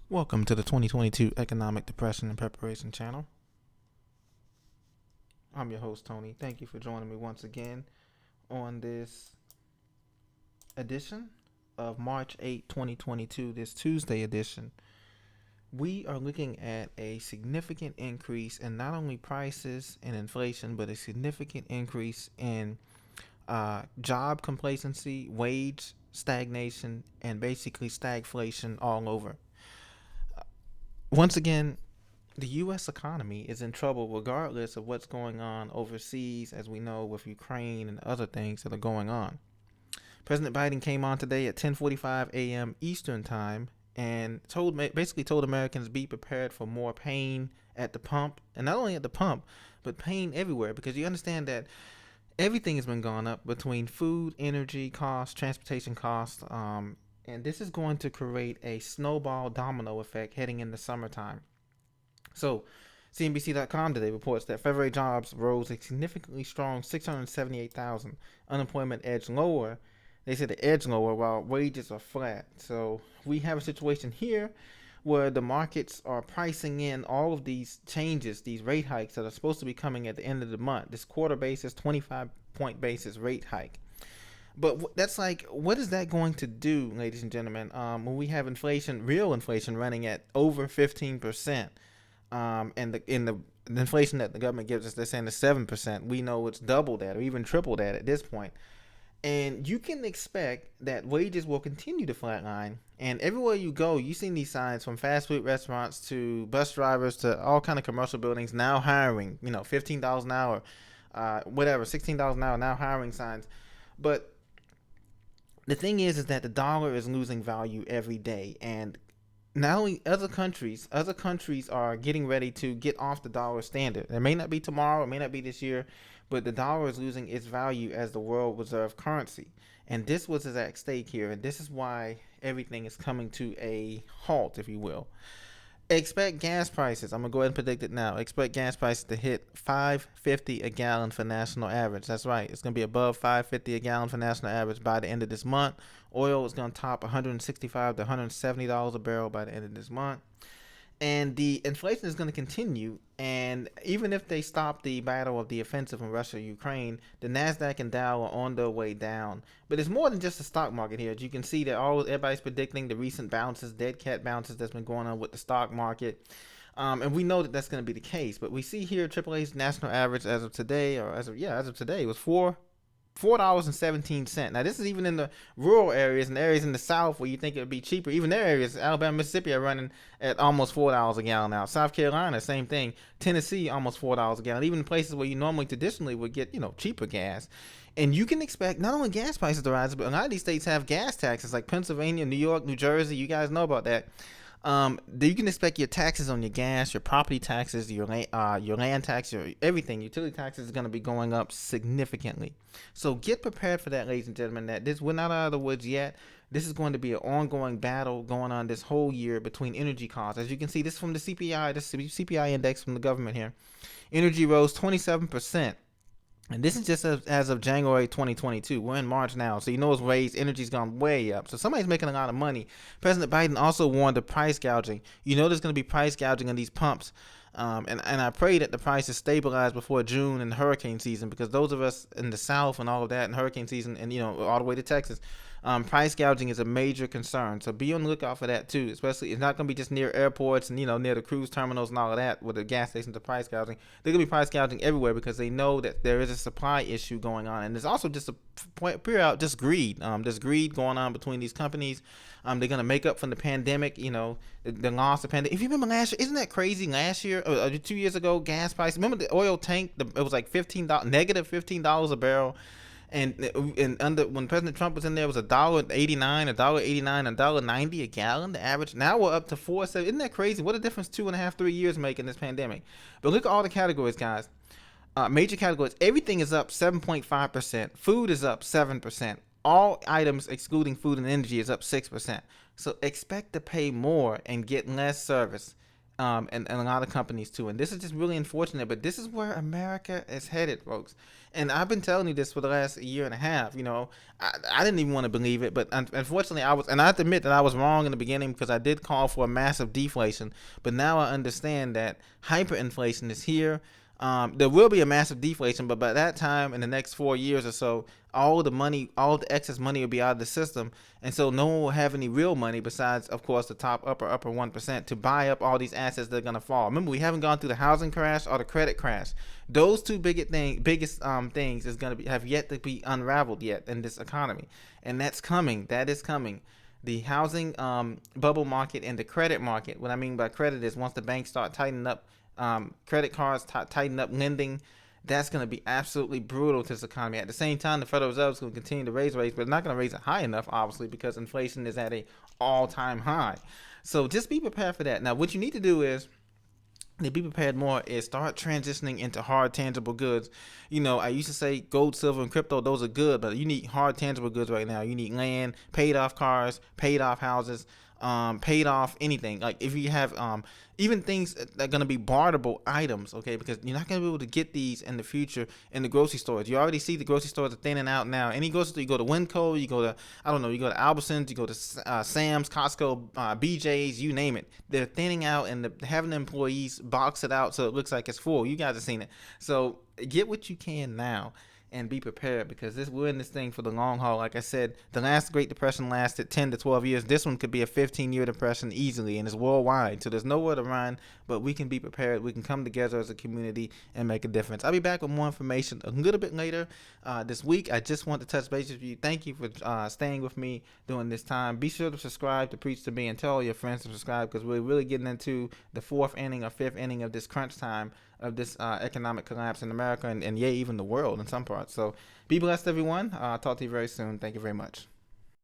Welcome to the 2022 Economic Depression and Preparation Channel. I'm your host, Tony. Thank you for joining me once again on this edition of March 8, 2022, this Tuesday edition. We are looking at a significant increase in not only prices and inflation, but a significant increase in job complacency, wage stagnation, and basically stagflation all over. Once again, the U.S. economy is in trouble regardless of what's going on overseas, as we know with Ukraine and other things that are going on. President Biden came on today at 10:45 a.m. Eastern Time and basically told Americans be prepared for more pain at the pump, and not only at the pump, but pain everywhere, because you understand that everything has been going up between food, energy costs, transportation costs, and this is going to create a snowball domino effect heading into summertime. So, CNBC.com today reports that February jobs rose a significantly strong 678,000. Unemployment edged lower. They said it edged lower while wages are flat. So, we have a situation here where the markets are pricing in all of these changes, these rate hikes that are supposed to be coming at the end of the month. This quarter basis, 25-point basis rate hike. But that's like, what is that going to do, ladies and gentlemen, when we have inflation, real inflation, running at over 15%? And the inflation that the government gives us, they're saying is 7%. We know it's double that or even triple that at this point. And you can expect that wages will continue to flatline. And everywhere you go, you've seen these signs from fast food restaurants to bus drivers to all kind of commercial buildings now hiring, $15 an hour, whatever, $16 an hour, now hiring signs. But the thing is that the dollar is losing value every day. And not only other countries are getting ready to get off the dollar standard. It may not be tomorrow, it may not be this year, but the dollar is losing its value as the world reserve currency. And this was at stake here, and this is why everything is coming to a halt, if you will. Expect gas prices. I'm gonna go ahead and predict it now. Expect gas prices to hit $5.50 a gallon for national average. That's right. It's gonna be above $5.50 a gallon for national average by the end of this month. Oil is gonna top $165 to $170 a barrel by the end of this month. And the inflation is going to continue. And even if they stop the battle of the offensive in Russia and Ukraine, the Nasdaq and Dow are on their way down. But it's more than just the stock market here. As you can see, that everybody's predicting the recent bounces, dead cat bounces that's been going on with the stock market. And we know that that's going to be the case. But we see here AAA's national average as of today, as of today, was $4.17. Now this is even in the rural areas and areas in the South where you think it would be cheaper. Even their areas, Alabama, Mississippi, are running at almost $4 a gallon now. South Carolina, same thing. Tennessee, almost $4 a gallon. Even in places where you normally traditionally would get cheaper gas. And you can expect not only gas prices to rise, but a lot of these states have gas taxes, like Pennsylvania, New York, New Jersey. You guys know about that. You can expect your taxes on your gas, your property taxes, your land tax, your everything, utility taxes is going to be going up significantly. So get prepared for that, ladies and gentlemen. We're not out of the woods yet. This is going to be an ongoing battle going on this whole year between energy costs. As you can see, this is from the CPI, this CPI index from the government here. Energy rose 27%. And this is just as of January 2022. We're in March now, so it's raised. Energy's gone way up. So somebody's making a lot of money. President Biden also warned of price gouging. There's going to be price gouging on these pumps. And I pray that the prices stabilize before June and hurricane season, because those of us in the South and all of that, and hurricane season, and all the way to Texas, price gouging is a major concern. So be on the lookout for that too. Especially, it's not going to be just near airports and near the cruise terminals and all of that, with the gas stations of price gouging. They're going to be price gouging everywhere because they know that there is a supply issue going on, and there's also just just greed. There's greed going on between these companies. They're going to make up from the pandemic. The loss of pandemic. If you remember last year, isn't that crazy? Last year, 2 years ago, gas price. Remember the oil tank? It was like negative $15 a barrel. And under when President Trump was in there, it was $1.89, $1.90 a gallon. The average now we're up to 4.7. Isn't that crazy? What a difference 2.5, 3 years make in this pandemic. But look at all the categories, guys. Major categories. Everything is up 7.5%. Food is up 7%. All items excluding food and energy is up 6%. So expect to pay more and get less service. and a lot of companies too. And this is just really unfortunate, but this is where America is headed, folks. And I've been telling you this for the last year and a half. You know, I didn't even want to believe it, but unfortunately, and I have to admit that I was wrong in the beginning because I did call for a massive deflation. But now I understand that hyperinflation is here. There will be a massive deflation, but by that time, in the next 4 years or so, all the money, all the excess money will be out of the system, and so no one will have any real money besides, of course, the top upper 1% to buy up all these assets that are gonna fall. Remember, we haven't gone through the housing crash or the credit crash. Those two biggest things is gonna be have yet to be unraveled yet in this economy, and that's coming. That is coming. The housing bubble market and the credit market. What I mean by credit is once the banks start tightening up credit cards, tighten up lending, that's going to be absolutely brutal to this economy. At the same time, the Federal Reserve is going to continue to raise rates, but they're not going to raise it high enough, obviously, because inflation is at a all-time high. So just be prepared for that. Now, what you need to do is to be prepared more is start transitioning into hard tangible goods. You know, I used to say gold, silver, and crypto, those are good, but you need hard tangible goods right now. You need land, paid off cars, paid off houses, paid off anything. Like if you have even things that are going to be barterable items, okay, because you're not going to be able to get these in the future in the grocery stores. You already see the grocery stores are thinning out now. Any grocery store, you go to Winco, you go to, I don't know, you go to Albertsons, you go to Sam's, Costco, BJ's, you name it. They're thinning out and having the employees box it out so it looks like it's full. You guys have seen it. So get what you can now and be prepared, because we're in this thing for the long haul. Like I said, the last Great Depression lasted 10 to 12 years. This one could be a 15-year depression easily, and it's worldwide. So there's nowhere to run, but we can be prepared. We can come together as a community and make a difference. I'll be back with more information a little bit later this week. I just want to touch base with you. Thank you for staying with me during this time. Be sure to subscribe to Preach to Me and tell all your friends to subscribe, because we're really getting into the fourth inning or fifth inning of this crunch time of this economic collapse in America and yeah, even the world in some parts. So be blessed, everyone. I'll talk to you very soon. Thank you very much.